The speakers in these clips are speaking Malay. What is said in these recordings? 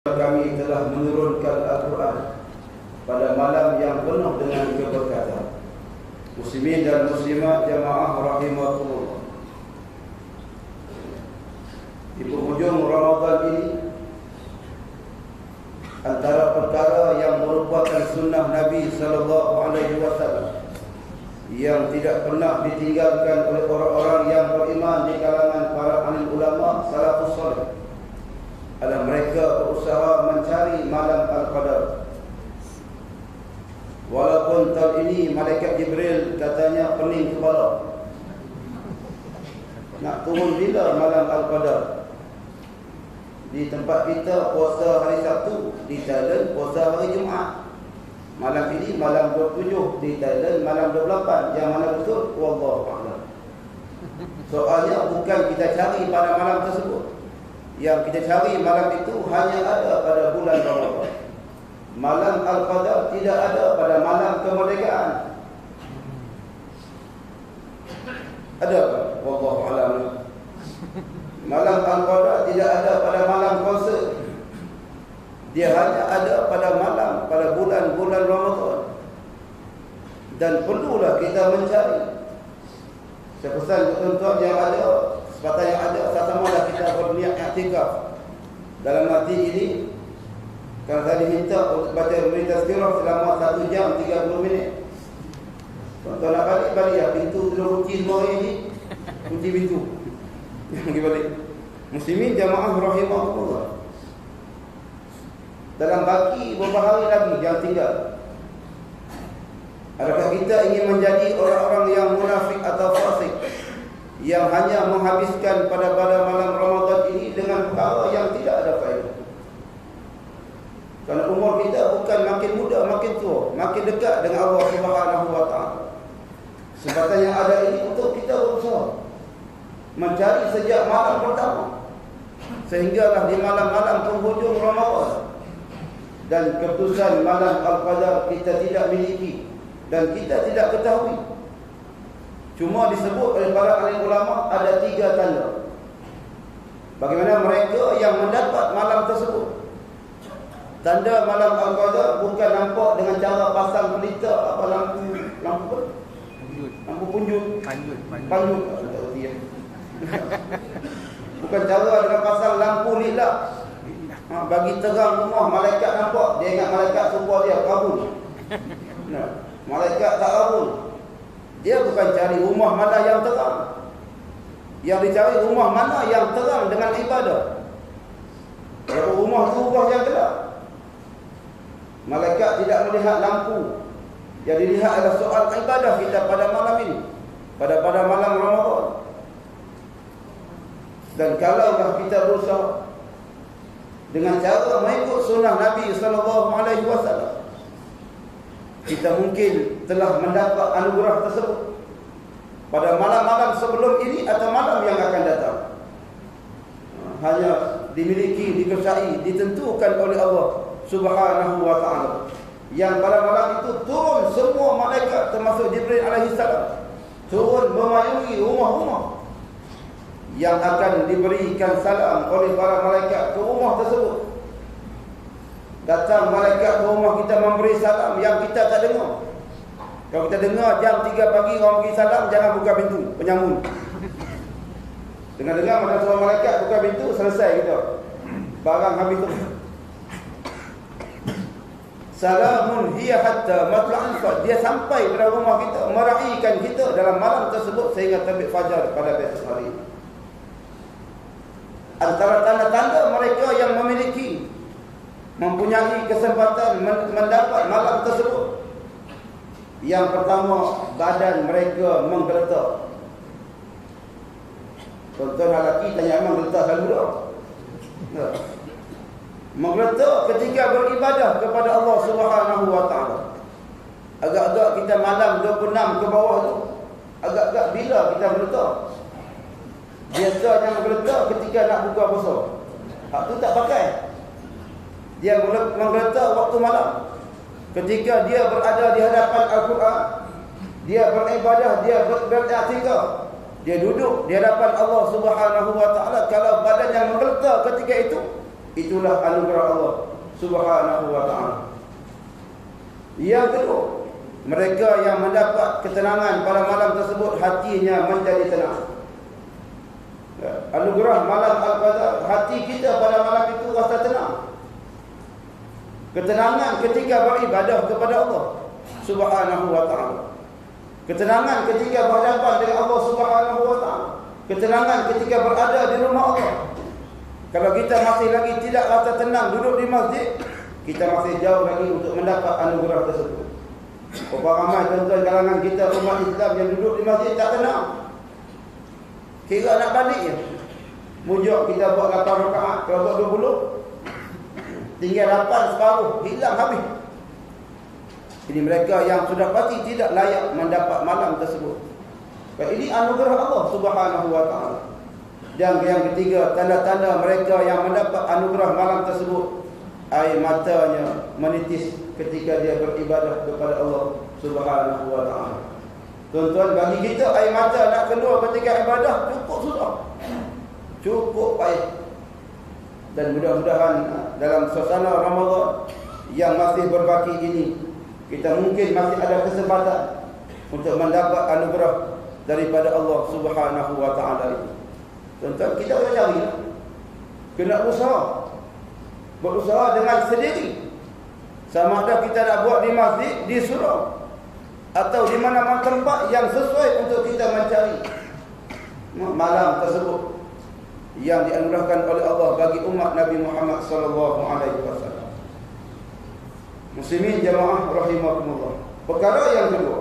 Kami telah menurunkan Al-Quran pada malam yang penuh dengan keberkatan. Muslimin dan muslimat jamaah rahimakumullah, di penghujung Ramadan ini, antara perkara yang merupakan sunnah Nabi SAW yang tidak pernah ditinggalkan oleh orang-orang yang beriman di kalangan para alim ulama salafus salih adalah mereka berusaha mencari malam Al-Qadar. Walaupun tahun ini Malaikat Jibril katanya pening kepala, nak turun bila malam Al-Qadar. Di tempat kita puasa hari Sabtu, di Thailand puasa hari Jumaat. Malam ini malam 27, di Thailand malam 28. Yang mana betul? Wallahu a'lam. Soalnya bukan kita cari pada malam tersebut. Yang kita cari malam itu hanya ada pada bulan Ramadan. Malam Al-Qadar tidak ada pada malam kemerdekaan. Ada tak? Wallahu a'lam. Malam Al-Qadar tidak ada pada malam konsert. Dia hanya ada pada malam, pada bulan-bulan Ramadan. Dan perlulah kita mencari. Saya pesan tuan-tuan yang ada, kesempatan yang ada, sama-sama kita berniat i'tikaf dalam hati ini. Kalau saya diminta untuk baca tazkirah selama 1 jam 30 minit. Tuan-tuan nak balik ya, pintu belum kunci semua ini. Kunci pintu. Pergi balik. Muslimin jamaah rahimahullah, dalam baki beberapa hari lagi yang tinggal, adakah kita ingin menjadi orang-orang yang munafik atau fasik yang hanya menghabiskan pada malam Ramadan ini dengan perkara yang tidak ada faedah? Kerana umur kita bukan makin muda, makin tua, makin dekat dengan Allah Subhanahu wa taala. Kesempatan yang ada ini untuk kita berusaha mencari sejak malam pertama sehinggalah di malam-malam penghujung Ramadan. Dan keputusan malam Al-Qadar kita tidak miliki dan kita tidak ketahui. Cuma disebut oleh para alim ulama ada 3 tanda bagaimana mereka yang mendapat malam tersebut. Tanda malam Al-Qadar bukan nampak dengan cara pasang pelita apa lampu punjut. Panjut. Bukan cara dengan pasang lampu lilak. Bagi terang rumah, malaikat nampak. Dia ingat malaikat suruh dia kabul. Malaikat tak kabul. Dia bukan cari rumah mana yang terang. Yang dicari rumah mana yang terang dengan ibadah. Kalau rumah tu rumah yang gelap, malaikat tidak melihat lampu. Yang dilihat adalah soal ibadah kita pada malam ini, pada malam Ramadan. Dan kalaulah kita berusaha dengan cara mengikut sunnah Nabi SAW, kita mungkin telah mendapat anugerah tersebut pada malam-malam sebelum ini atau malam yang akan datang. Hanya dimiliki, dikersai, ditentukan oleh Allah Subhanahu wa taala. Yang pada malam itu turun semua malaikat termasuk Jibril alaihissalam, turun memayungi rumah-rumah yang akan diberikan salam oleh para malaikat ke rumah tersebut. Datang malaikat ke rumah kita memberi salam yang kita tak dengar. Kalau kita dengar jam 3 pagi orang beri salam, jangan buka pintu, penyamun. Dengar-dengar mana suara malaikat buka pintu, selesai kita. Barang habis tu. Salamun hiya hatta matla'il fajr. Dia sampai pada rumah kita, meraihkan kita dalam malam tersebut sehingga terbit fajar pada besok hari. Antara tanda-tanda mereka yang mempunyai kesempatan mendapat malam tersebut, yang pertama, badan mereka menggeletar. Tuan-tuan lelaki tanya, memang geletar selalu tak? Menggeletar ketika beribadah kepada Allah Subhanahu wa taala. Agak-agak kita malam 26 ke bawah tu, agak-agak bila kita geletar? Biasanya menggeletar ketika nak buka puasa. Hak tu tak pakai. Dia menggeletar waktu malam, ketika dia berada di hadapan Al-Quran, dia beribadah, dia beriktikaf, dia duduk di hadapan Allah Subhanahu wa taala. Kalau badan yang menggeletar ketika itu Itulah anugerah Allah Subhanahu wa ta'ala. Yang kedua, mereka yang mendapat ketenangan pada malam tersebut, hatinya menjadi tenang. Anugerah malam Al-Qadar, hati kita pada malam itu rasa tenang. Ketenangan ketika beribadah kepada Allah Subhanahu wa ta'ala. Ketenangan ketika berhadapan dengan Allah Subhanahu wa ta'ala. Ketenangan ketika berada di rumah Allah. Kalau kita masih lagi tidak rasa tenang duduk di masjid, kita masih jauh lagi untuk mendapat anugerah tersebut. Berapa ramai tuan-tuan kalangan kita umat Islam yang duduk di masjid tak tenang. Kira nak balik je. Mujur kita buat 8 rakaat, kalau buat 20, tinggal 8 separuh, hilang habis. Ini mereka yang sudah pasti tidak layak mendapat malam tersebut. Ini anugerah Allah Subhanahu wa ta'ala. Dan yang ketiga, tanda-tanda mereka yang mendapat anugerah malam tersebut, air matanya menitis ketika dia beribadah kepada Allah Subhanahu wa ta'ala. Tuan-tuan, bagi kita air mata nak keluar ketika ibadah cukup sudah. Cukup baik. Dan mudah-mudahan dalam suasana Ramadan yang masih berbaki ini, kita mungkin masih ada kesempatan untuk mendapat anugerah daripada Allah Subhanahu wa ta'ala. Tuan-tuan, kita kena cari, kena usaha. Berusaha dengan sendiri. Sama ada kita nak buat di masjid, di surau, atau di mana-mana tempat yang sesuai untuk kita mencari malam tersebut yang dianugerahkan oleh Allah bagi umat Nabi Muhammad sallallahu alaihi wasallam. Muslimin jamaah rahimakumullah. Perkara yang kedua,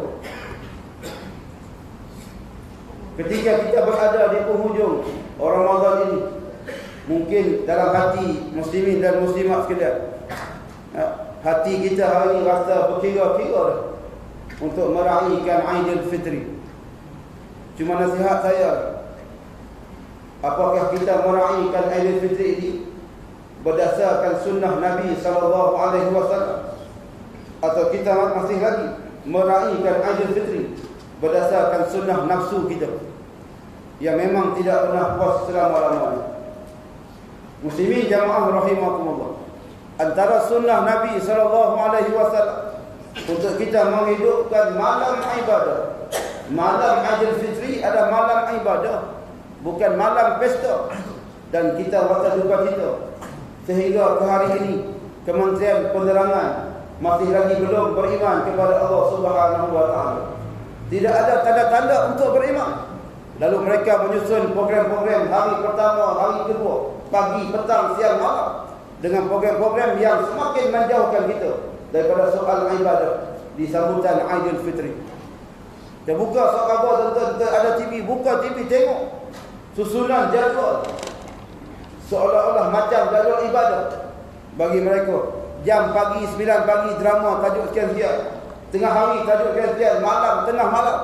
ketika kita berada di penghujung Ramadan ini, mungkin dalam hati muslimin dan muslimat sekalian, hati kita hari ini rasa berkira-kira untuk meraihkan Aidil Fitri. Cuma nasihat saya, apakah kita meraihkan Aidil Fitri ini berdasarkan sunnah Nabi sallallahu alaihi wasallam, atau kita masih lagi meraihkan Aidil Fitri berdasarkan sunnah nafsu kita yang memang tidak pernah puas selama-lamanya. Muslimin jamaah rahimakumullah, antara sunnah Nabi sallallahu alaihi wasallam untuk kita menghidupkan malam ibadah, malam Aidil Fitri adalah malam ibadah, bukan malam pesta. Dan kita rasa duka cita sehingga ke hari ini Kementerian Penerangan masih lagi belum beriman kepada Allah Subhanahu wa ta'ala. Tidak ada tanda-tanda untuk beriman. Lalu mereka menyusun program-program hari pertama, hari kedua, pagi, petang, siang, malam, dengan program-program yang semakin menjauhkan kita daripada soal ibadah di sambutan Aidil Fitri. Kita buka khabar, tuan-tuan, ada TV, buka TV, tengok susunan jadual seolah-olah macam jadual ibadah bagi mereka. Jam pagi 9 pagi drama tajuk sekian-sekian, tengah hari tajuk sekian-sekian, malam, tengah malam.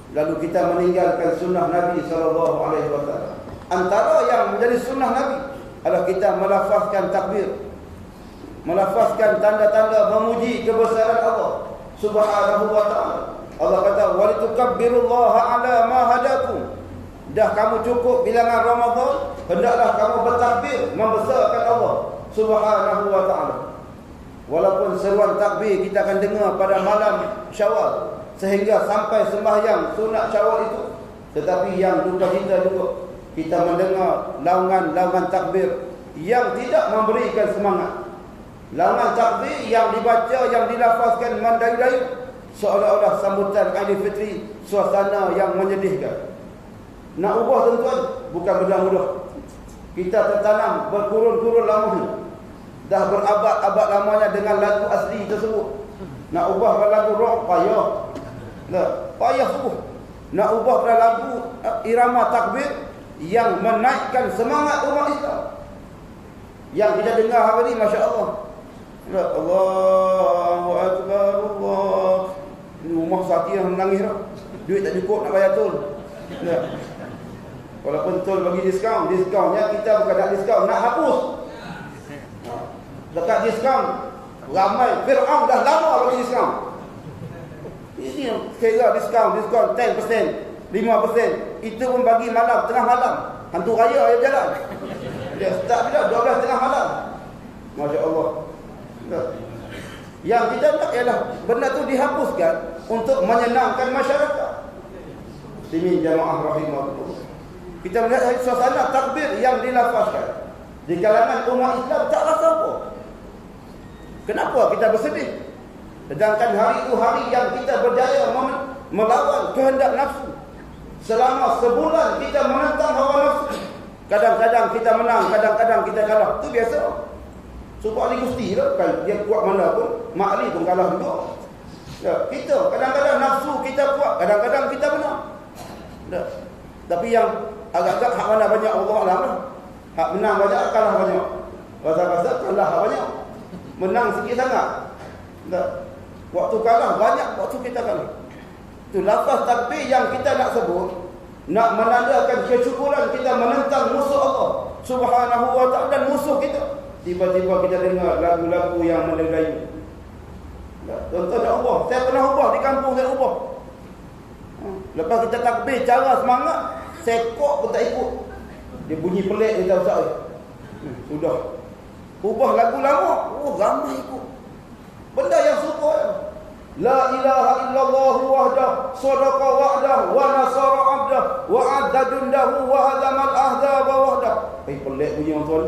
Lalu kita meninggalkan sunnah Nabi SAW. Antara yang menjadi sunnah Nabi adalah kita melafazkan takbir, melafazkan tanda-tanda memuji kebesaran Allah Subhanahu wa ta'ala. Allah kata, "Walitukabbirullaha 'ala ma hadakum." Dah kamu cukup bilangan Ramadan, hendaklah kamu bertakbir membesarkan Allah Subhanahu wa ta'ala. Walaupun seruan takbir kita akan dengar pada malam Syawal sehingga sampai sembahyang sunat Syawal itu, tetapi yang duka cita juga kita mendengar laungan-laungan takbir yang tidak memberikan semangat. Laungan takbir yang dibaca, yang dilafazkan mendayu-dayu, seolah-olah sambutan Aidil Fitri suasana yang menyedihkan. Nak ubah tuan-tuan bukan benda mudah. Kita tertanam berkurun-kurun lamanya, dah berabad-abad lamanya dengan lagu asli tersebut. Nak ubah pada lagu rock payah. Payah sungguh. Nak ubah pada lagu irama takbir yang menaikkan semangat umat Islam, yang kita dengar hari ini, masya-Allah. Allahu akbar, Allah. Ini rumah sakit yang menangis dah. Duit tak cukup nak bayar tol. Walaupun tol bagi diskaun, diskaunnya kita bukan nak diskaun, nak hapus. Dekat diskaun ramai, Fir'aun dah lama bagi diskaun. Ini kira diskaun 10%, 5%. Itu pun bagi malam, tengah malam. Hantu raya yang jalan. Dia start bila 12 tengah malam. Masya Allah. Yang kita nak ialah benda tu dihapuskan untuk menyenangkan masyarakat. Muslimin jamaah rahimahullah. Kita melihat suasana takbir yang dilafazkan di kalangan umat Islam tak rasa apa. Kenapa kita bersedih? Sedangkan hari itu hari yang kita berjaya melawan kehendak nafsu. Selama sebulan kita menentang hawa nafsu. Kadang-kadang kita menang, kadang-kadang kita kalah. Itu biasa. Sebab Ali Gusti lah, kan dia kuat mana pun, Mak Ali pun kalah juga. Ya, kita kadang-kadang nafsu kita kuat, kadang-kadang kita menang. Ya. Tapi yang agak-agak hak mana banyak Allah Alam lah. Hak menang banyak, kalah banyak. Rasa-rasa kalah banyak, menang sikit sangat. Ya. Waktu kalah banyak, waktu kita kalah. Itu lafaz takbir yang kita nak sebut, nak menandakan kesyukuran kita menentang musuh Allah Subhanahu wa ta'ala dan musuh kita. Tiba-tiba kita dengar lagu-lagu yang Melayu. Tuan-tuan nak ubah. Saya pernah ubah di kampung, saya ubah. Lepas kita takbir, cara semangat, sekok pun tak ikut. Dia bunyi pelik, dia tak usah. Sudah. Ubah lagu lama, ramai ikut. Benda yang suka. La ilaha illallah wahdah, sadaqa wa'dah, wa nasara abdah, wa adda jundahu, wa hadamal ahzaba wahdah. Pelik bunyi orang tuan.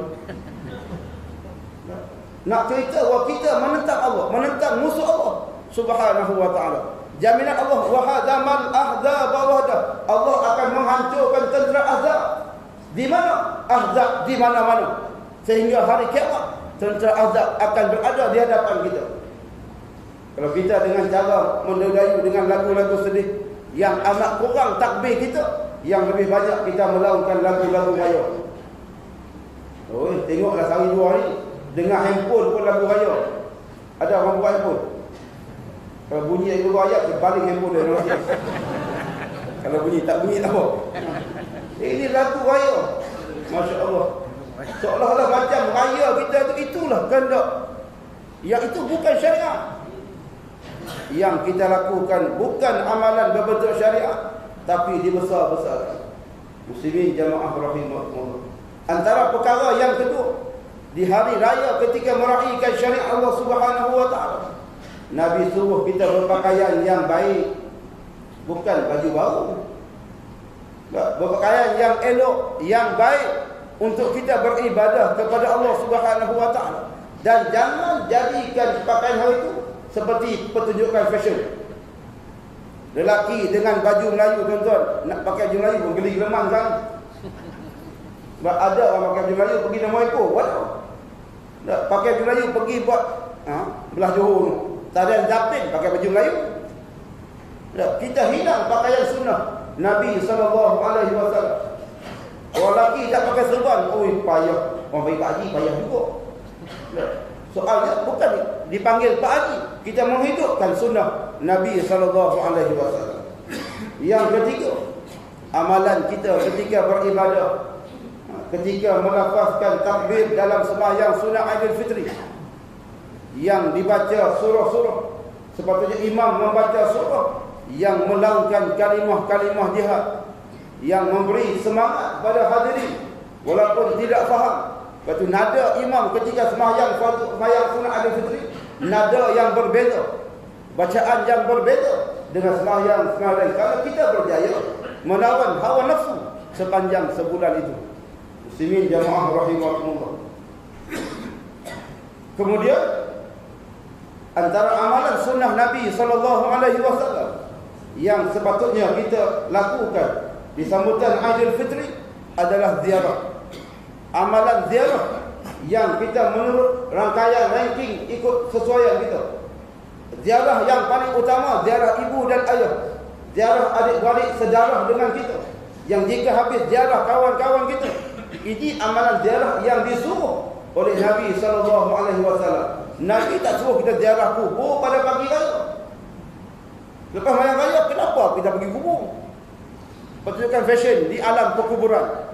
Nak cerita bahawa kita menentang Allah, menentang musuh Allah Subhanahu wa ta'ala. Jaminan Allah, wa hadamal ahzaba wahdah. Allah akan menghancurkan tentera Ahzab. Di mana? Ahzab di mana-mana. Sehingga hari kiamat tentera Ahzab akan berada di hadapan kita. Kalau kita dengan cara mendedayu dengan lagu-lagu sedih, yang amat kurang takbir kita, yang lebih banyak kita melakukan lagu-lagu raya. Oh, tengoklah sehari 2 hari dengar handphone pun lagu raya. Ada orang buat handphone. Kalau bunyi lagu ayat, dia balik handphone dia. Kalau bunyi tak bunyi tak apa. Ini lagu raya. Masya Allah. Seolah-olah macam raya kita tu itulah kehendak. Yang itu bukan syariat. Yang kita lakukan bukan amalan berbentuk syariat, tapi dibesar-besarkan. Muslimin jamaah rahimahullah. Antara perkara yang kedua, di hari raya ketika meraihkan syariat Allah Subhanahu wa ta'ala, Nabi suruh kita berpakaian yang baik, bukan baju baru. Berpakaian yang elok, yang baik untuk kita beribadah kepada Allah Subhanahu wa ta'ala. Dan jangan jadikan pakaian hari itu seperti pertunjukan fashion. Lelaki dengan baju Melayu, tuan-tuan, nak pakai baju Melayu pun geli gelemang kan. Sebab ada orang pakai baju Melayu pergi nama ekor. Waduh. Tak pakai baju Melayu pergi buat belah Johor tu. Tarian Japin pakai baju Melayu. Tak, kita hilang pakaian sunnah Nabi SAW. Orang lelaki tak pakai serban, oi payah. Orang pergi Pak Haji payah juga. Tak. Soalnya bukan dipanggil Pak Haji, kita menghidupkan sunnah Nabi SAW. Yang ketiga, amalan kita ketika beribadah, ketika melafazkan takbir dalam sembahyang sunat Aidil Fitri, yang dibaca surah-surah, sepatutnya imam membaca surah yang melaungkan kalimah-kalimah jihad, yang memberi semangat pada hadirin walaupun tidak faham. Lepas tu nada imam ketika sembahyang sunat Aidil Fitri, nada yang berbeza, bacaan yang berbeza dengan sembahyang lain. Kalau kita berjaya melawan hawa nafsu sepanjang sebulan itu. Muslimin jamaah rahimahumullah. Kemudian antara amalan sunnah Nabi SAW yang sepatutnya kita lakukan di sambutan Aidil Fitri adalah ziarah. Amalan ziarah yang kita menurut rangkaian ranking ikut sesuaian kita. Ziarah yang paling utama, ziarah ibu dan ayah, ziarah adik-beradik sedarah dengan kita, yang jika habis ziarah kawan-kawan kita. Ini amalan ziarah yang disuruh oleh Nabi SAW. Nabi tak suruh kita ziarah kubur pada pagi raya. Lepas malam raya, kenapa kita pergi kubur? Pertunjukan fashion di alam perkuburan.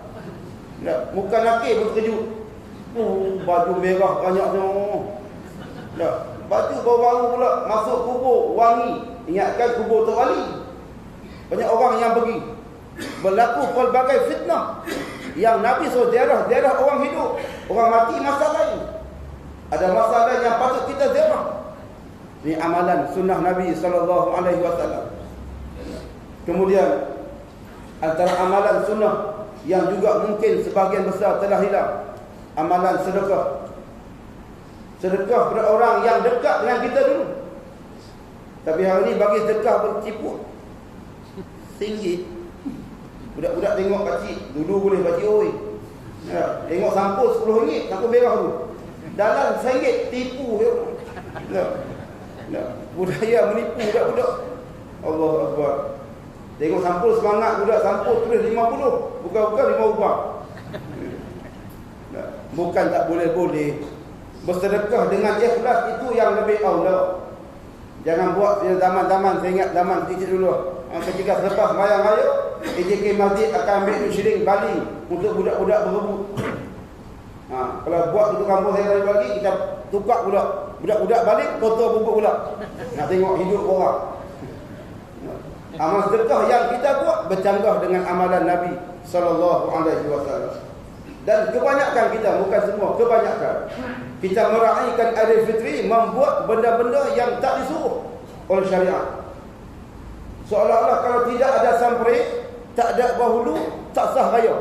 Muka lelaki pun terkejut. Baju merah banyak semua. Baju baru-baru pula masuk kubur, wangi. Ingatkan kubur terwali. Banyak orang yang pergi. Berlaku pelbagai fitnah Yang Nabi suruh ziarah orang hidup. Orang mati masa lain. Ada masa lain yang patut kita ziarah. Ini amalan sunnah Nabi SAW. Kemudian antara amalan sunnah yang juga mungkin sebahagian besar telah hilang, amalan sedekah. Sedekah kepada orang yang dekat dengan kita dulu. Tapi hari ini bagi sedekah berciput RM1. Budak-budak tengok pakcik, dulu boleh pakcik oi. Ya, tengok sampul RM10, sampul merah tu. Dalam RM1 tipu dia. Budaya menipu budak-budak. Allah Akbar. Tengok sampul semangat budak, sampul tulis 50, bukan-bukan 5 ubah. Bukan tak boleh-boleh. Bersedekah dengan ikhlas itu yang lebih aula. Jangan buat zaman-zaman, saya ingat zaman kecil dulu. Ketika selepas sembahyang raya, AJK Masjid akan ambil duit syiring baling untuk budak-budak berebut. Kalau buat untuk kampung saya lagi, kita tukar pula. Budak-budak balik, kotor bubuk pula. Nak tengok hidup orang. Amal sedekah yang kita buat bercanggah dengan amalan Nabi SAW. Dan kebanyakan kita, bukan semua, kebanyakan kita meraihkan Aidil Fitri membuat benda-benda yang tak disuruh oleh syariat. Seolah-olah kalau tidak ada samprit, tak ada bahulu, tak sah raya.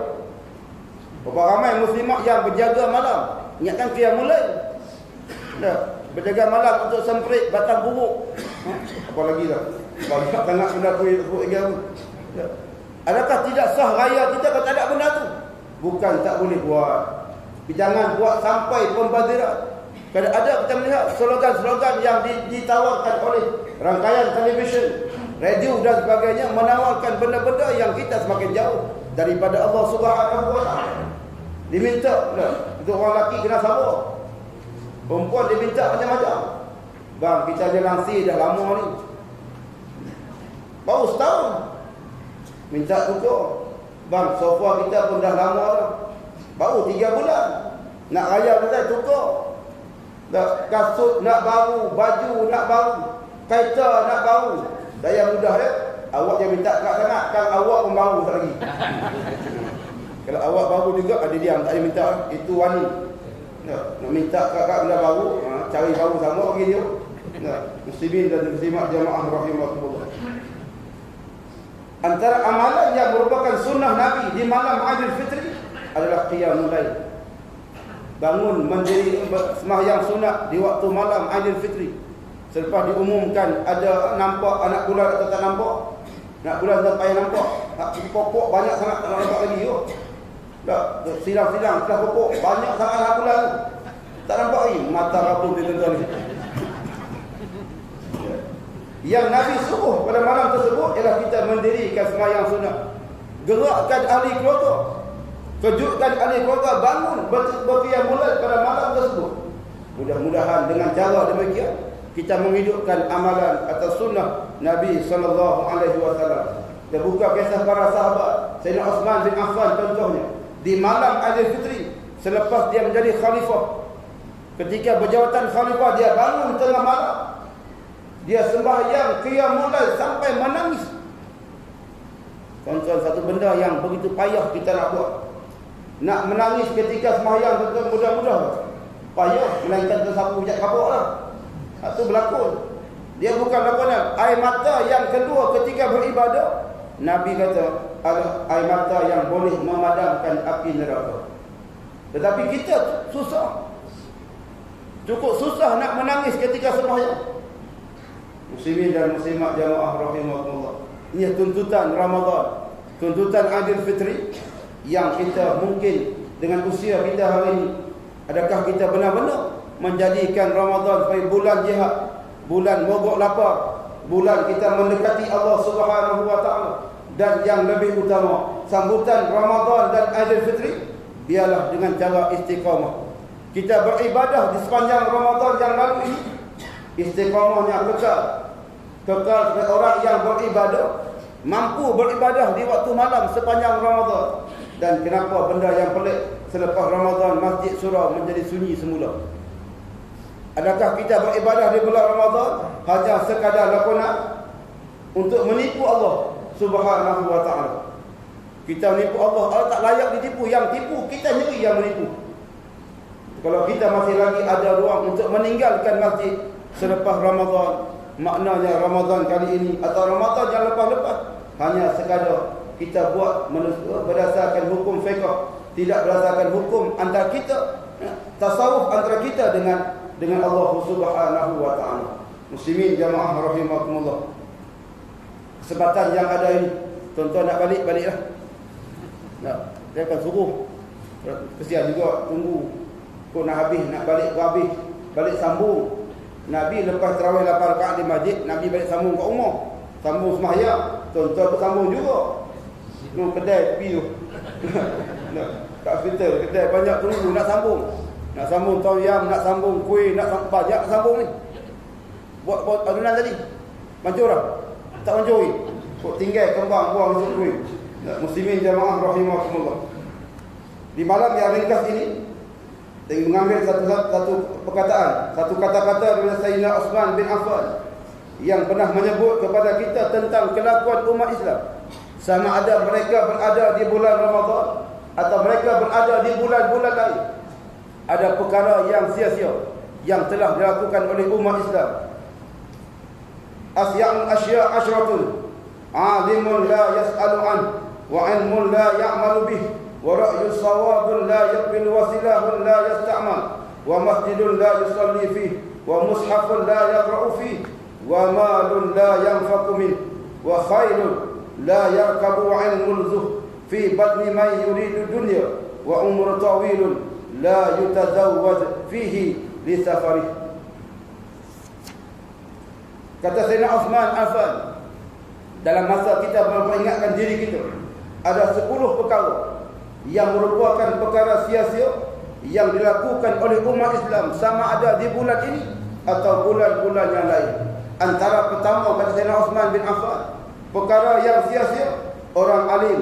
Berapa ramai muslimah yang berjaga malam. Ingatkan qiyamul lail. Berjaga malam untuk samprit batang buruk. Apa lagi lah. Banyak sangat benda tu yang adakah tidak sah raya kita kalau tak ada benda tu? Bukan tak boleh buat. Jangan buat sampai pembadiran. Kalau ada kita melihat slogan-slogan yang ditawarkan oleh rangkaian televisyen, radio dan sebagainya, menawarkan benda-benda yang kita semakin jauh daripada Allah Subhanahu wa taala. Diminta untuk orang lelaki kena sabar. Perempuan diminta macam-macam. Bang, kita ada langsir dah lama ni. Baru setahun. Minta tukar. Bang, sofa kita pun dah lama dah. Baru 3 bulan. Nak raya kita tukar. Kasut nak baru, baju nak baru, kereta nak baru. Daya mudah ya. Awak jangan minta keras sangat, kan awak pun baru tak lagi. Kalau awak baru juga ada diam, tak ada minta. Itu wani. Nak minta kakak benda baru, cari baru sama bagi dia. Muslimin dan muslimat jamaah rahimahumullah. Antara amalan yang merupakan sunnah Nabi di malam Aidil Fitri adalah qiyamul lail. Bangun mendiri sembahyang sunat di waktu malam Aidil Fitri. Selepas diumumkan ada nampak anak bulan atau tak nampak. Anak bulan tak payah nampak. Pokok banyak sangat tak nampak lagi. Tak, silang-silang setelah pokok banyak sangat anak bulan tu. Tak nampak lagi. Mata rabun dia tuan ni. Yang Nabi suruh pada malam tersebut ialah kita mendirikan sembahyang sunat. Gerakkan ahli keluarga. Kejutkan ahli keluarga bangun berqiyamul lail pada malam tersebut. Mudah-mudahan dengan cara demikian kita menghidupkan amalan atau sunnah Nabi SAW. Kita buka kisah para sahabat. Sayyidina Uthman bin Affan contohnya. Di malam Aidil Fitri, selepas dia menjadi khalifah, ketika berjawatan khalifah, dia bangun tengah malam. Dia sembahyang qiyamul lail sampai menangis. Tuan-tuan, satu benda yang begitu payah kita nak buat. Nak menangis ketika sembahyang, tuan-tuan, mudah-mudah payah, melainkan tersapu hujat kapur lah. Itu berlakon. Dia bukan lakonan. Air mata yang kedua ketika beribadah, Nabi kata adalah air mata yang boleh memadamkan api neraka. Tetapi kita susah. Cukup susah nak menangis ketika sembahyang. Muslimin dan muslimat jamaah rahimahullah. Ini tuntutan Ramadan, tuntutan Aidil Fitri yang kita mungkin dengan usia kita hari ini, adakah kita benar-benar menjadikan Ramadan sebagai bulan jihad, bulan mogok lapar, bulan kita mendekati Allah Subhanahu wa taala? Dan yang lebih utama, sambutan Ramadan dan Aidil Fitri biarlah dengan cara istiqamah. Kita beribadah di sepanjang Ramadan yang lalu ini, istiqamahnya kekal sebagai orang yang beribadah, mampu beribadah di waktu malam sepanjang Ramadan. Dan kenapa benda yang pelik, selepas Ramadan Masjid Surau menjadi sunyi semula? Adakah kita beribadah di bulan Ramadan hanya sekadar lakonan untuk menipu Allah Subhanahu wa taala? Kita menipu Allah, Allah tak layak ditipu. Yang tipu kita sendiri yang menipu. Kalau kita masih lagi ada ruang untuk meninggalkan masjid selepas Ramadan, maknanya Ramadan kali ini atau Ramadan yang lepas-lepas, hanya sekadar kita buat berdasarkan hukum fiqh, tidak berdasarkan hukum antara kita, tasawuf antara kita dengan Allah Subhanahu wa taala. Muslimin jamaah rahimakumullah. Kesempatan yang ada ini, tuan-tuan nak baliklah. Nah, saya akan suruh. Kesian juga tunggu kau nak habis, nak balik sambung. Nabi lepas tarawih 8 rakaat di masjid, Nabi balik sambung kat rumah. Sambung sembahyang, tuan-tuan bersambung juga. No kedai tepi tu. Tak hospital, kedai banyak tunggu nak sambung. Nak sambung tawyam, nak sambung kuih, nak sambung banyak sambung ni. Buat adunan tadi. Mancur lah. Tak mancur ni. Kok tinggal kembang buang masuk kuih. Muslimin jamaah rahimakumullah. Di malam yang ringkas ini, saya mengambil satu perkataan, satu kata-kata daripada Sayyidina Uthman bin Affan yang pernah menyebut kepada kita tentang kelakuan umat Islam. Sama ada mereka berada di bulan Ramadan atau mereka berada di bulan-bulan lain, ada perkara yang sia-sia yang telah dilakukan oleh umat Islam. Asya asyratun alimun la yas'alu an wa ilmun la ya'malu bih wa ra'yu sawabun la yaqbil wa silahun la yasta'mal wa masjidun la yusalli fih wa mushafun la yaqra'u fih wa malun la yanfaqu min wa khairun la yarkabu 'ilmun zuh fi badni man yuridu dunya wa umru tawilun la yutazawwaj fihi li safarih. Kata Sayyidina Uthman Affan, dalam masa kita memperingatkan diri kita, ada 10 perkara yang merupakan perkara sia-sia yang dilakukan oleh umat Islam sama ada di bulan ini atau bulan-bulan yang lain. Antara pertama, kata Sayyidina Uthman bin Affan, perkara yang sia-sia, orang alim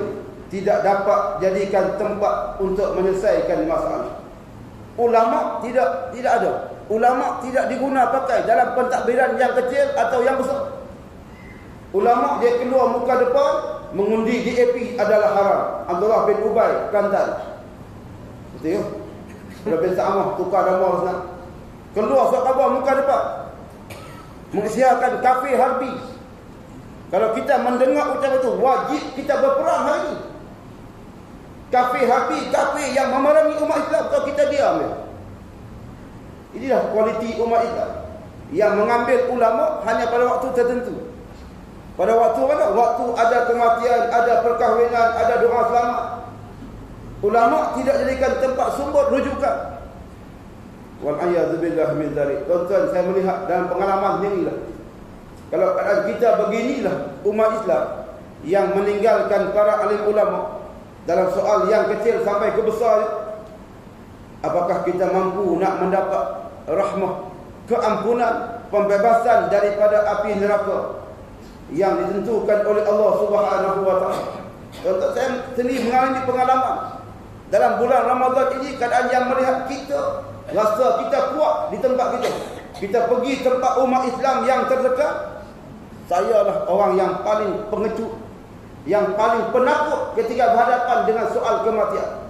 tidak dapat jadikan tempat untuk menyelesaikan masalah. Ulama tidak ada. Ulama tidak diguna pakai dalam pentadbiran yang kecil atau yang besar. Ulama dia keluar muka depan mengundi DAP adalah haram. Abdullah bin Ubay Kelantan. Betul? Abdullah bin Sa'amah tukar nama senang. Keluar surat khabar muka depan mengisytiharkan kafir harbi. Kalau kita mendengar ucapan itu, wajib kita berperang hari ini. Kafir harbi, kafir yang memerangi umat Islam, kalau kita diam ya. Inilah kualiti umat Islam yang mengambil ulama hanya pada waktu tertentu. Pada waktu mana? Waktu ada kematian, ada perkahwinan, ada doa selamat. Ulama tidak jadikan tempat sumber rujukan. Wal'ayyadzubillah min dzalik. Tuan-tuan, saya melihat dalam pengalaman inilah, kalau keadaan kita beginilah umat Islam yang meninggalkan para alim ulama dalam soal yang kecil sampai ke besar, apakah kita mampu nak mendapat rahmah, keampunan, pembebasan daripada api neraka yang ditentukan oleh Allah Subhanahu wa taala? Contoh saya sendiri mengalami pengalaman dalam bulan Ramadan ini, keadaan yang melihat kita rasa kita kuat di tempat kita. Kita pergi tempat umat Islam yang terdekat, saya lah orang yang paling pengecut, yang paling penakut ketika berhadapan dengan soal kematian.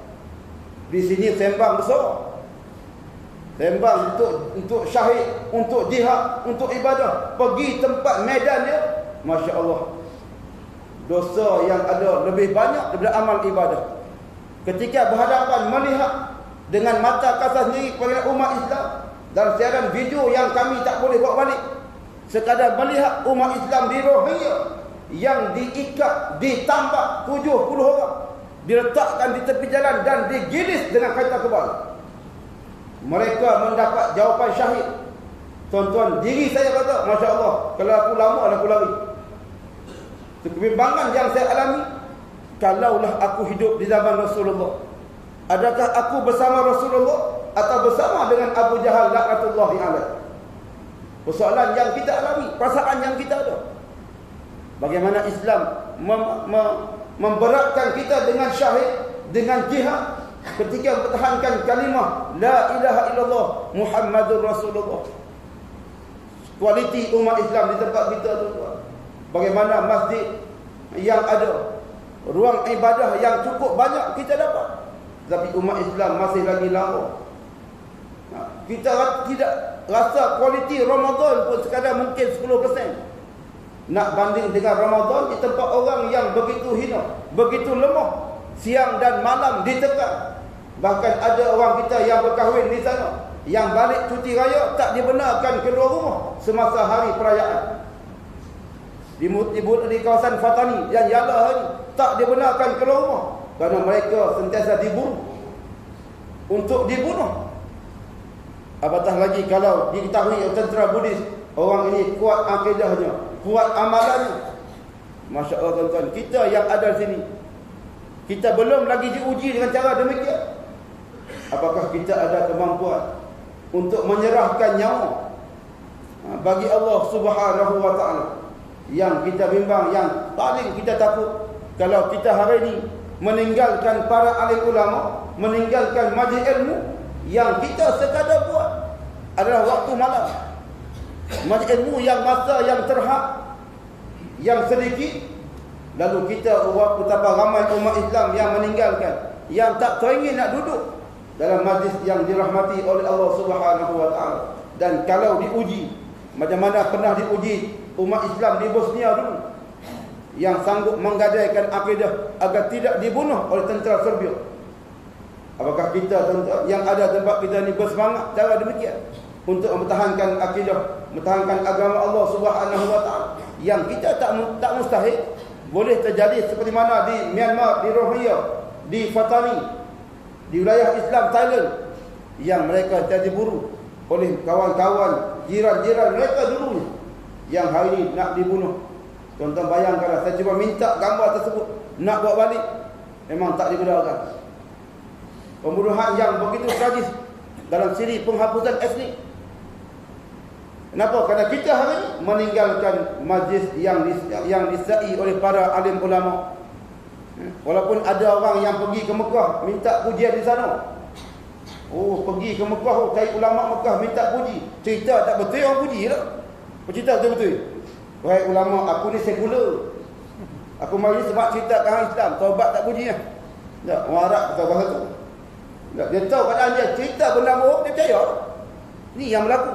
Di sini sembang besar, sembang untuk syahid, untuk jihad, untuk ibadah. Pergi tempat medan dia, Masya Allah, dosa yang ada lebih banyak daripada amal ibadah. Ketika berhadapan melihat dengan mata kasar sendiri kepada umat Islam dalam siaran video yang kami tak boleh bawa balik, sekadar melihat umat Islam di Rohingya yang diikat, ditambak 70 orang, diletakkan di tepi jalan dan digilis dengan kereta kebal. Mereka mendapat jawapan syahid. Tuan-tuan, diri saya kata, Masya Allah, kalau aku lama aku lari. Kebimbangan yang saya alami, kalaulah aku hidup di zaman Rasulullah, adakah aku bersama Rasulullah atau bersama dengan Abu Jahal laknatullahi alaih? Persoalan yang kita alami, perasaan yang kita ada. Bagaimana Islam memberatkan kita dengan syahid, dengan jihad, ketika mempertahankan kalimah la ilaha illallah Muhammadur Rasulullah. Kualiti umat Islam di tempat kita, tuan-tuan. Bagaimana masjid yang ada ruang ibadah yang cukup banyak kita dapat. Tapi umat Islam masih lagi lara. Kita tidak rasa kualiti Ramadan pun sekadar mungkin 10%. Nak banding dengan Ramadan di tempat orang yang begitu hina, begitu lemah, siang dan malam ditekan. Bahkan ada orang kita yang berkahwin di sana, yang balik cuti raya tak dibenarkan keluar rumah semasa hari perayaan. Di kawasan Fatani yang Yalah hari tak dibenarkan keluar rumah kerana mereka sentiasa diburu untuk dibunuh. Apatah lagi kalau diketahui tentera Buddhis, orang ini kuat akidahnya, kuat amalannya. Masya Allah tuan-tuan, kita yang ada di sini, kita belum lagi diuji dengan cara demikian. Apakah kita ada kemampuan untuk menyerahkan nyawa bagi Allah Subhanahu wa ta'ala? Yang kita bimbang, yang paling kita takut, kalau kita hari ini meninggalkan para alim ulama, meninggalkan majlis ilmu, yang kita sekadar buat adalah waktu malam, majlis ilmu yang masa yang terhad, yang sedikit, lalu kita buat betapa ramai umat Islam yang meninggalkan, yang tak teringin nak duduk dalam majlis yang dirahmati oleh Allah Subhanahu wa ta'ala. Dan kalau diuji, macam mana pernah diuji umat Islam di Bosnia dulu, yang sanggup menggadaikan akidah agar tidak dibunuh oleh tentera Serbia. Apakah kita yang ada tempat kita ni bersemangat cara demikian untuk mempertahankan akidah, mempertahankan agama Allah Subhanahu wa ta'ala, yang kita tak mustahil boleh terjadi seperti mana di Myanmar, di Rohingya, di Fatani, di wilayah Islam Thailand, yang mereka jadi buru oleh kawan-kawan jiran-jiran mereka dulunya, yang hari ini nak dibunuh. Tuan-tuan bayangkanlah, saya cuba minta gambar tersebut, nak bawa balik, memang tak dibenarkan. Pembunuhan yang begitu tragis dalam siri penghapusan etnik. Kenapa? Kerana kita hari ini meninggalkan majlis yang disai oleh para alim ulama. Walaupun ada orang yang pergi ke Mekah minta pujian di sana. Oh, pergi ke Mekah, cari ulama Mekah minta puji. Cerita tak betul orang puji tak? Cerita betul-betul. Wahai ulama, aku ni sekular. Aku mari sebab cerita orang Islam, taubat tak puji lah. Tak, orang Arab kata bahasa tu. Tak, dia tahu keadaan dia, cerita benda bohong, dia percaya. Ni yang berlaku.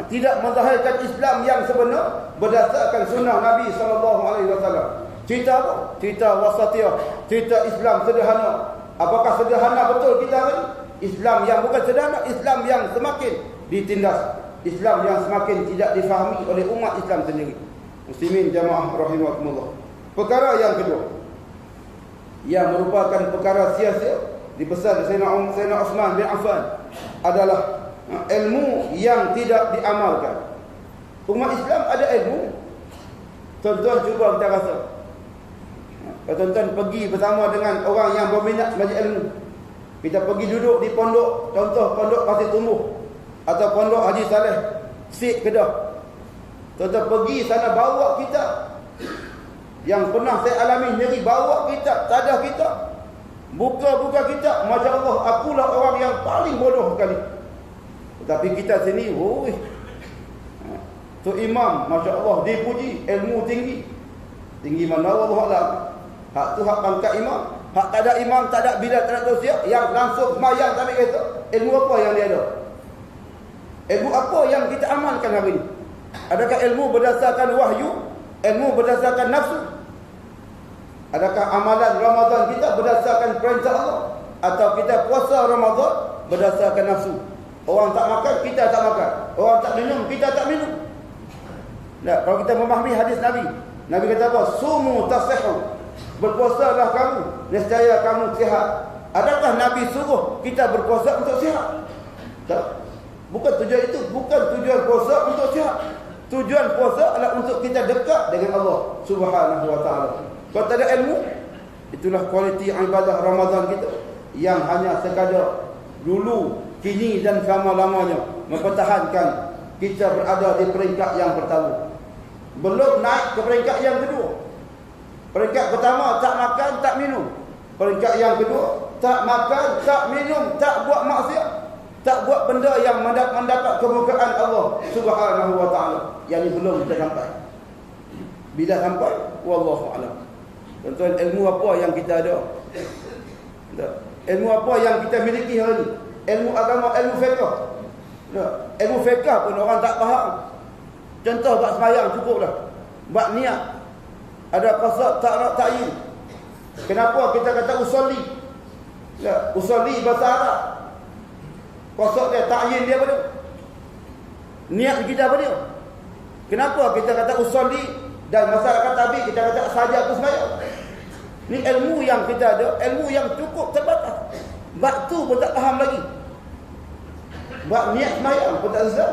Tidak menzahirkan Islam yang sebenar berdasarkan sunnah Nabi SAW. Cerita apa? Cerita wasatiyah, cerita Islam sederhana. Apakah sederhana betul kita hari? Islam yang bukan sederhana, Islam yang semakin ditindas, Islam yang semakin tidak difahami oleh umat Islam sendiri. Muslimin jamaah rahimakumullah. Perkara yang kedua, yang merupakan perkara sia-sia dipesan Sayyidina Uthman bin Affan, adalah ilmu yang tidak diamalkan. Umat Islam ada ilmu. Tuan-tuan cuba kita rasa, kalau tuan-tuan pergi bersama dengan orang yang berminat belajar ilmu, kita pergi duduk di pondok, contoh pondok Pasir Tumbuh atau pondok Haji Saleh Sik Kedah. Tuan-tuan pergi sana, bawa kita, yang pernah saya alami sendiri, bawa kita, tadah kita, buka-buka kita, Masya Allah, akulah orang yang paling bodoh sekali. Tetapi kita sini, woi, tu imam, Masya Allah, dipuji, ilmu tinggi. Tinggi mana Allah Alam. Hak tu hak pangkat imam. Hak tak ada imam, tak ada bila, tak ada tausiah, yang langsung semayang sampai kata, ilmu apa yang dia ada? Ilmu apa yang kita amalkan hari ini? Adakah ilmu berdasarkan wahyu? Ilmu berdasarkan nafsu? Adakah amalan Ramadan kita berdasarkan perintah Allah? Atau kita puasa Ramadan berdasarkan nafsu? Orang tak makan, kita tak makan. Orang tak minum, kita tak minum. Nah, kalau kita memahami hadis Nabi, Nabi kata apa? Sumu tasihhu. Berpuasalah kamu, nescaya kamu sihat. Adakah Nabi suruh kita berpuasa untuk sihat? Tak. Bukan tujuan itu, bukan tujuan puasa untuk sihat. Tujuan puasa adalah untuk kita dekat dengan Allah Subhanahu wa ta'ala. Kalau tak ada ilmu, itulah kualiti ibadah Ramadan kita yang hanya sekadar dulu, kini dan selama-lamanya mempertahankan kita berada di peringkat yang pertama. Belum naik ke peringkat yang kedua. Peringkat pertama, tak makan, tak minum. Peringkat yang kedua, tak makan, tak minum, tak buat maksiat, tak buat benda yang mendapat kemurkaan Allah Subhanahu wa ta'ala. Yang ini belum kita sampai. Bila sampai, wallahu a'lam. Tuan-tuan, ilmu apa yang kita ada? Ilmu apa yang kita miliki hari ini? Ilmu agama, ilmu fiqh. Ilmu fiqh pun orang tak faham. Contoh bab sembahyang cukuplah. Bab niat. Ada qasad, ta'rab, ta'yin. Kenapa kita kata usolli? Usolli bahasa Arab. Qasad dia, ta'yin dia apa dia? Niat kita apa dia? Kenapa kita kata usolli dan masyarakat Nabi kita kata saja aku sembahyang? Ni ilmu yang kita ada, ilmu yang cukup terbatas. Bab tu pun tak faham lagi. Bab niat sembahyang pun tak selesai.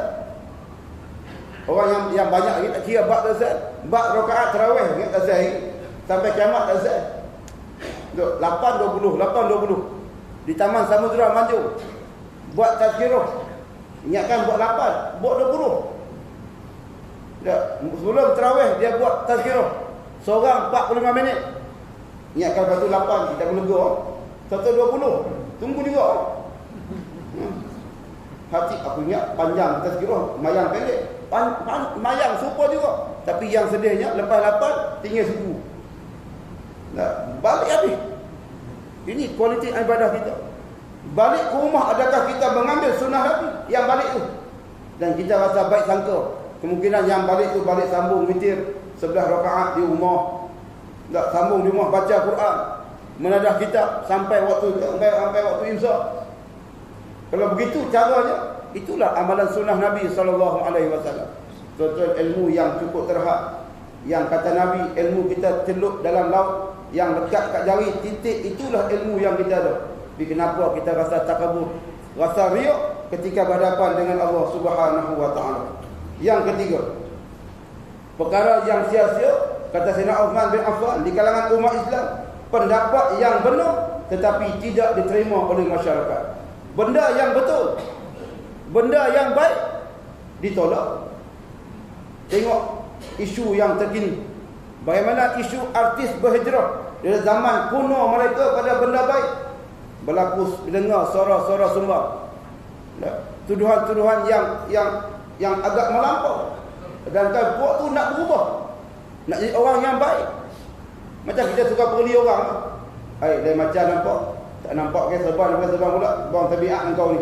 Orang yang banyak lagi tak kira bab tak selesai. Bab rakaat tarawih ingat tak selesai. Sampai kiamat tak selesai. 8.20 di Taman Samudra Manjung. Buat tazkirah. Ingatkan buat 8, buat 20. Sebelum tarawih dia buat tazkirah. Seorang 45 minit. Ingatkan lepas tu 8 kita menegur. 120. Tunggu juga. Hati aku ingat panjang tazkirah, mayang pendek. Mayang serupa juga. Tapi yang sedihnya lepas 8 tinggal suku. Balik habis. Ini kualiti ibadah kita. Balik ke rumah, adakah kita mengambil sunnah Nabi yang balik tu? Dan kita rasa baik sangka. Kemungkinan yang balik tu balik sambung witir 11 rakaat di rumah. Tak sambung di rumah baca Quran, menadah kitab sampai waktu imsak. Kalau begitu caranya, itulah amalan sunnah Nabi SAW. Tuan-tuan, ilmu yang cukup terhad, yang kata Nabi, ilmu kita celup dalam laut, yang lekat kat jari titik, itulah ilmu yang kita ada. Tapi kenapa kita rasa takabur, rasa riak ketika berhadapan dengan Allah Subhanahu wa taala? Yang ketiga, perkara yang sia-sia, kata Sayyidina Uthman bin Affan, di kalangan umat Islam, pendapat yang benar tetapi tidak diterima oleh masyarakat. Benda yang betul, benda yang baik ditolak. Tengok isu yang terkini, bagaimana isu artis berhijrah dari zaman kuno mereka pada benda baik, berlaku dengar suara-suara sumbang, tuduhan-tuduhan yang agak melampau. Sedangkan puak tu nak berubah, nak jadi orang yang baik. Macam kita suka perli orang, dia macam nampak, tak nampak ke serban pula, bang tabiat engkau ni.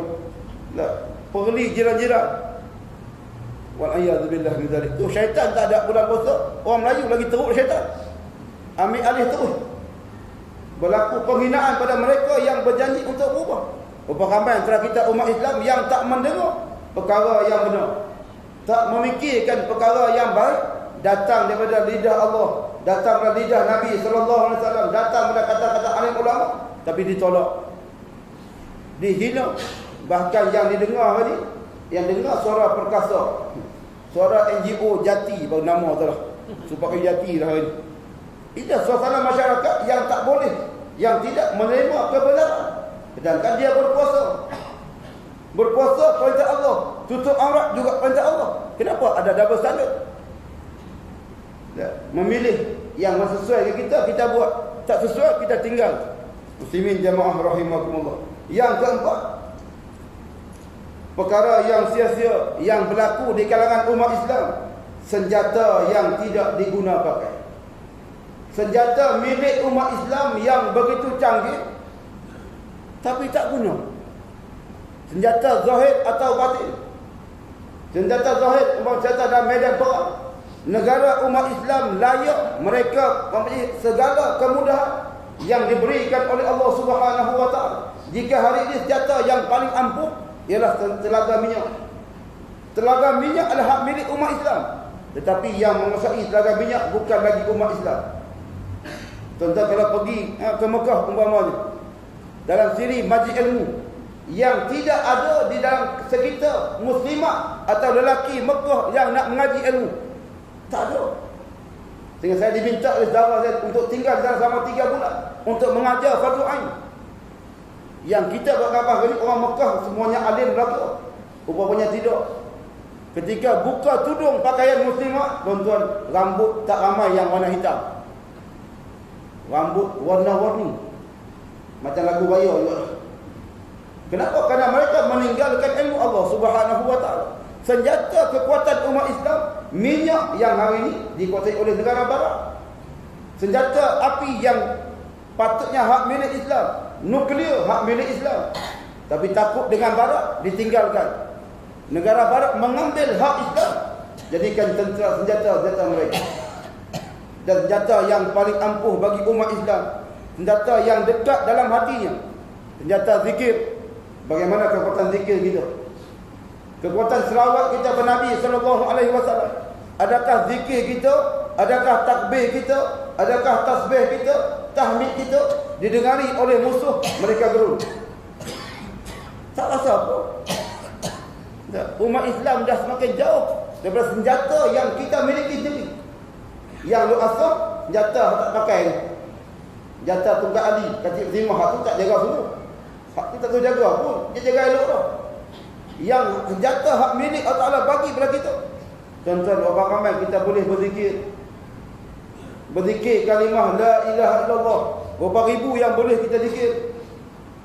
Perli jiran-jiran. Wal'ayyadzubillah min dzalik. Tu syaitan tak ada bulan puasa, orang Melayu lagi teruk syaitan. Ambil alih terus. Berlaku penghinaan pada mereka yang berjanji untuk berubah. Berapa ramai antara kita umat Islam yang tak mendengar perkara yang benar, tak memikirkan perkara yang baik, datang daripada lidah Allah, datang daripada lidah Nabi SAW, datang daripada kata-kata alim ulama, tapi ditolak, dihina. Bahkan yang didengar tadi, yang dengar suara perkasa, suara NGO Jati, baru nama tu lah, supaya Jati lah ini. Itu suasana masyarakat yang tak boleh, yang tidak menerima kebenaran. Sedangkan dia berpuasa. Berpuasa perintah Allah, tutup aurat juga perintah Allah. Kenapa ada double standard? Memilih yang sesuai dengan kita buat, tak sesuai kita tinggal. Muslimin jamaah rahimakumullah. Yang keempat, perkara yang sia-sia yang berlaku di kalangan umat Islam, senjata yang tidak diguna pakai. Senjata milik umat Islam yang begitu canggih tapi tak guna. Senjata zahir atau batin. Senjata zahir, senjata dalam medan perang. Negara umat Islam layak mereka mempunyai segala kemudahan yang diberikan oleh Allah Subhanahu wa taala. Jika hari ini senjata yang paling ampuh ialah telaga minyak. Telaga minyak adalah hak milik umat Islam. Tetapi yang menguasai telaga minyak bukan lagi umat Islam. Tuan-tuan kalau pergi ke Mekah umpamanya, dalam siri majlis ilmu yang tidak ada di dalam sekitar muslimah atau lelaki Mekah yang nak mengaji ilmu, tak ada. Sehingga saya diminta oleh saudara saya untuk tinggal di sana selama 3 bulan untuk mengajar fardu ain. Yang kita buat khabar ni orang Mekah semuanya alim belaka. Rupanya tidak. Ketika buka tudung pakaian muslimah, tuan-tuan, rambut tak ramai yang warna hitam. Rambut warna-warni. Macam lagu raya juga. Kenapa? Kerana mereka meninggalkan ilmu Allah Subhanahu wa taala. Senjata kekuatan umat Islam, minyak yang hari ini dikuasai oleh negara barat. Senjata api yang patutnya hak milik Islam, nuklear hak milik Islam, tapi takut dengan barat ditinggalkan. Negara barat mengambil hak Islam, jadikan tentera senjata mereka. Dan senjata yang paling ampuh bagi umat Islam, senjata yang dekat dalam hatinya, senjata zikir. Bagaimana kekuatan zikir kita? Kekuatan selawat kita kepada Nabi sallallahu alaihi wasallam. Adakah zikir kita, adakah takbir kita, adakah tasbih kita, tahmid kita didengari oleh musuh, mereka gerun? Tak rasa apa. Umat Islam dah semakin jauh daripada senjata yang kita miliki sendiri. Yang lu asal senjata tak pakai. Senjata Tunggal Ali, Khatib Zimah tu tak jaga semua. Hak tu tak tahu jaga pun, dia jaga elok dah. Yang senjata hak milik Allah Ta'ala bagi kepada kita. Tuan-tuan, berapa ramai kita boleh berzikir? Berzikir kalimah la ilaha illallah. Berapa ribu yang boleh kita zikir?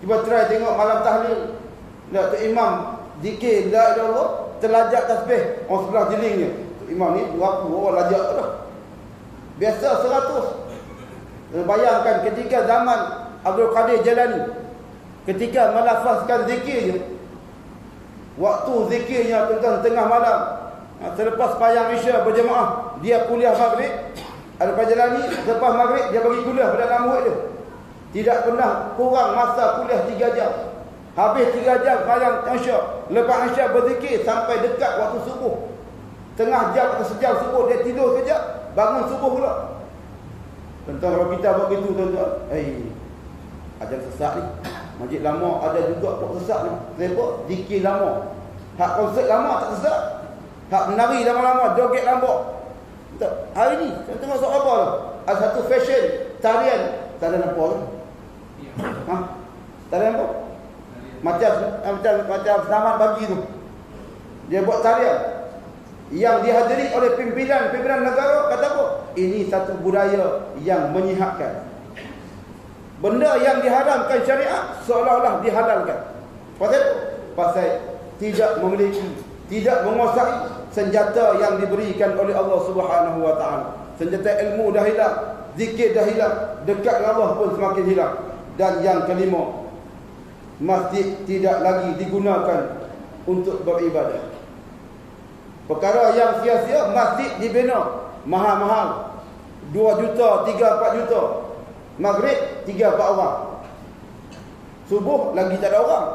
Cuba try tengok malam tahlil. Tu imam zikir la ilaha illallah, terlajak tasbih orang sebelah jelingnya. Imam ni berapa orang lajak dah. Biasa 100. Bayangkan ketika zaman Abdul Qadir Jalani, ketika melafazkan zikirnya, waktu zikirnya tentang tengah malam, selepas sembahyang Isya berjemaah, dia kuliah maghrib. Al-Qadir Jalani selepas maghrib dia bagi kuliah pada anak murid dia. Tidak pernah kurang masa kuliah 3 jam. Habis 3 jam sembahyang Isya, lepas Isya berzikir sampai dekat waktu subuh. Tengah jam atau sejam subuh dia tidur kejap, bangun subuh pula. Tuan-tuan, kalau kita buat begitu tuan-tuan, ada sesat ni. Masjid lama ada juga buat sesat ni. Sebab zikir lama. Hak konsert lama tak sesat. Hak menari lama-lama, joget lama. Hari ni, saya tengok soal apa tu? Ada satu fashion, tarian. Tak ada nampak tu. Tak ada nampak? Macam selamat pagi tu. Dia buat tarian yang dihadiri oleh pimpinan negara. Kata apa? Ini satu budaya yang menyihatkan. Benda yang diharamkan syariat seolah-olah dihalalkan. Pasal apa? Pasal tidak memiliki, tidak menguasai senjata yang diberikan oleh Allah Subhanahu wa taala. Senjata ilmu dah hilang, zikir dah hilang, dekat dengan Allah pun semakin hilang. Dan yang kelima, masjid tidak lagi digunakan untuk beribadah. Perkara yang sia-sia, masjid dibina mahal-mahal, 2 juta, 3-4 juta. Maghrib 3-4 orang. Subuh lagi tak ada orang.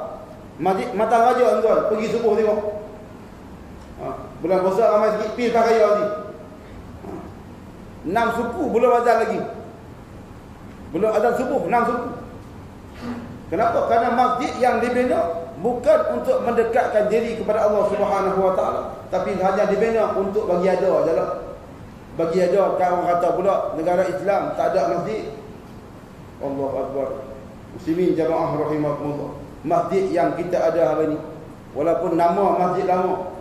Masjid Matan Raja tuan, pergi subuh tengok. Bulan puasa ramai sikit, pergi Matan Raya lagi. 6 suku belum azan lagi. Belum azan subuh, 6 suku. Kenapa? Kerana masjid yang dibina bukan untuk mendekatkan diri kepada Allah Subhanahu wa taala, tapi hanya dibina untuk bagi ada ajalah. Bagi ada, kan orang kata pula negara Islam tak ada masjid. Allahu Akbar. Muslimin jamaah rahimakumullah. Masjid yang kita ada hari ini, walaupun nama masjid lama,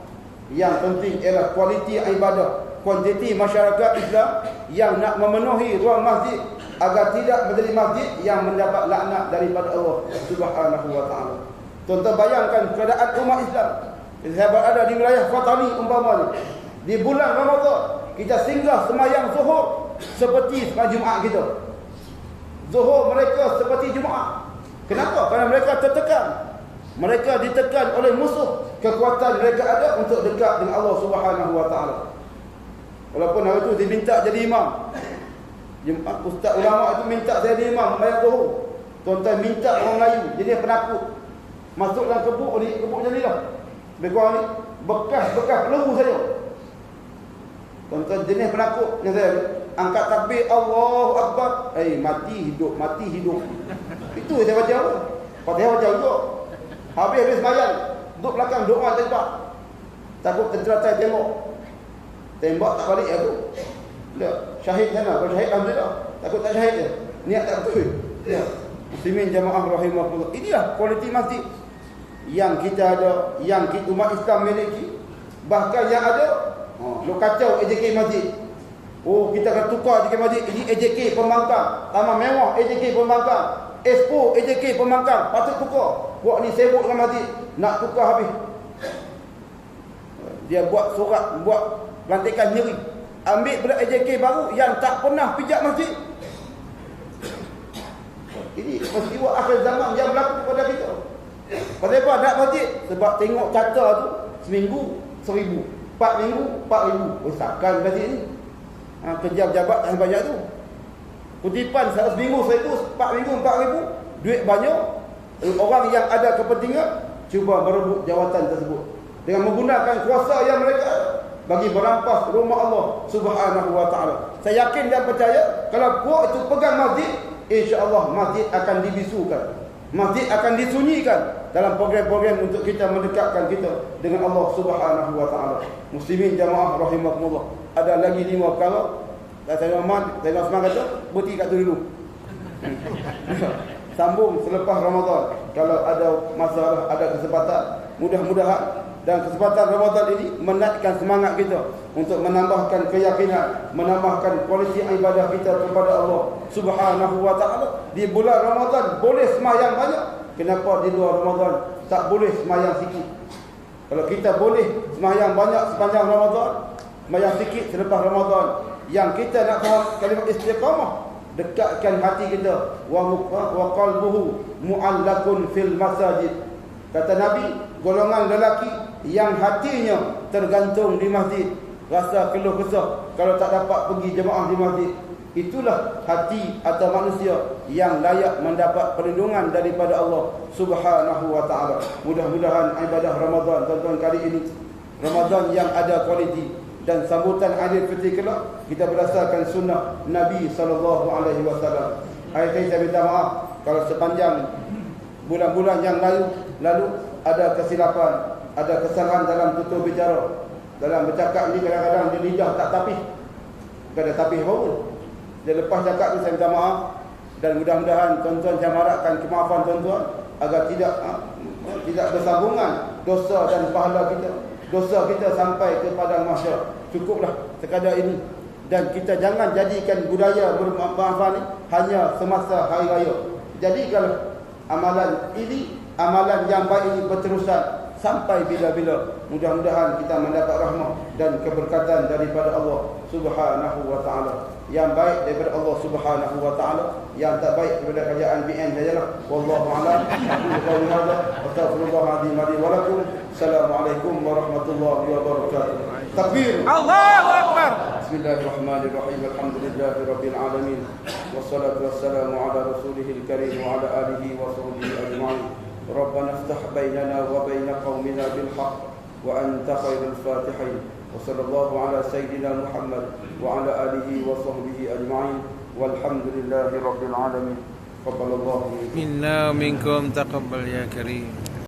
yang penting ialah kualiti ibadah, kuantiti masyarakat Islam yang nak memenuhi ruang masjid agar tidak menjadi masjid yang mendapat laknat daripada Allah Subhanahu wa taala. Tuan-tuan bayangkan keadaan umat Islam. Saya berada di wilayah Fatani umpamanya. Di bulan Ramadan, kita singgah sembahyang Zuhur seperti sembahyang Jumaat kita. Zuhur mereka seperti Jumaat. Kenapa? Kerana mereka tertekan. Mereka ditekan oleh musuh. Kekuatan mereka ada untuk dekat dengan Allah Subhanahu wa taala. Walaupun hari itu diminta jadi imam. Ustaz ulama itu minta saya jadi imam sembahyang Zuhur. Tuan-tuan minta orang Melayu, jadi penakut. Masuk dalam kebuk ni, kebuk macam ni lah. Lebih kurang ni, bekas-bekas peluru saja. Tuan-tuan jenis penakut yang saya angkat takbir Allahu Akbar, mati hidup. Itu saya baca apa? Fatihah baca juga. Habis sembahyang, duduk belakang doa tembak. Takut tentera tai tembak. Tembak tak balik aku. Ya, syahid sana, kalau syahid alhamdulillah. Takut tak syahid dia. Niat tak betul. Ya. Muslimin jamaah rahimahullah. Inilah kualiti masjid yang kita ada, yang kita umat Islam miliki. Bahkan yang ada, lo kacau AJK masjid. Oh, kita akan tukar AJK masjid. Ini AJK Pembangkang. Taman mewah AJK Pembangkang. Expo AJK Pembangkang. Patut tukar. Buat ni sibuk dengan masjid. Nak tukar habis. Dia buat surat, buat lantikan sendiri. Ambil pula AJK baru yang tak pernah pijak masjid. peristiwa akhir zaman yang berlaku kepada kita. Pasal apa nak masjid? Sebab tengok kata tu seminggu 1,000, 4 minggu 4,000. Takkan masjid ni. Kerja pejabat yang banyak tu. Kutipan seminggu 1,000, 4 minggu 4,000, duit banyak. Orang yang ada kepentingan cuba merebut jawatan tersebut dengan menggunakan kuasa yang mereka bagi merampas rumah Allah Subhanahu wa taala. Saya yakin dan percaya kalau puak itu pegang masjid, insya-Allah masjid akan dibisukan. Masjid akan disunyikan dalam program-program untuk kita mendekatkan kita dengan Allah Subhanahu wa taala. Muslimin jamaah rahimakumullah. Ada lagi 5 perkara. Saya semangat tu berhenti kat tu dulu. Sambung selepas Ramadan. Kalau ada masalah, ada kesempatan, mudah-mudahan dan kesempatan Ramadan ini menaikkan semangat kita untuk menambahkan keyakinan, menambahkan kualiti ibadah kita kepada Allah Subhanahu wa taala. Di bulan Ramadan boleh sembahyang banyak. Kenapa di luar Ramadan tak boleh sembahyang sikit? Kalau kita boleh sembahyang banyak sepanjang Ramadan, sembahyang sikit selepas Ramadan, yang kita nak faham kalimat istiqamah, dekatkan hati kita wa qalbuhu mu'allakun fil masajid. Kata Nabi, golongan lelaki yang hatinya tergantung di masjid, rasa keluh kesah kalau tak dapat pergi jemaah di masjid, itulah hati atau manusia yang layak mendapat perlindungan daripada Allah Subhanahu wa taala. Mudah-mudahan ibadah Ramadan tuan-tuan kali ini Ramadan yang ada kualiti, dan sambutan Aidilfitri kelak kita berdasarkan sunnah Nabi sallallahu alaihi wasallam. Saya minta maaf kalau sepanjang bulan-bulan yang lalu ada kesilapan, ada kesalahan dalam tutur bicara. Dalam bercakap ni kadang-kadang dia lidah tak tapih. Tak ada tapih pun. Dia lepas cakap tu saya minta maaf, dan mudah-mudahan tuan-tuan jangan harapkan kemaafan tuan-tuan agar tidak bersambungan dosa dan pahala kita. Dosa kita sampai ke padang mahsyar. Cukuplah sekadar ini, dan kita jangan jadikan budaya bermaafan ni hanya semasa hari raya. Jadikanlah amalan ini, amalan yang baik ini berterusan sampai bila-bila. Mudah-mudahan kita mendapat rahmat dan keberkatan daripada Allah Subhanahu wa taala. Yang baik daripada Allah Subhanahu wa taala, yang tak baik daripada kerajaan BN sajalah. Wallahu a'lam. Qul hadza wa astaghfirullahaladzim li wa lakum. Assalamualaikum warahmatullahi wabarakatuh. Takbir. Allahu akbar. Bismillahirrahmanirrahim. Alhamdulillahirabbil alamin. Wassalatu wassalamu ala rasulihil karim wa ala alihi wa sahbihi ajma'in. Rabbana iftah bainana wa bain qaumina bil haqq wa anta khairul fatihin. Wa sallallahu ala sayyidina Muhammad wa ala alihi wa sahbihi ajma'in. Walhamdulillahi rabbil alamin. Taqabbalallahu minna minkum taqabbal ya karim.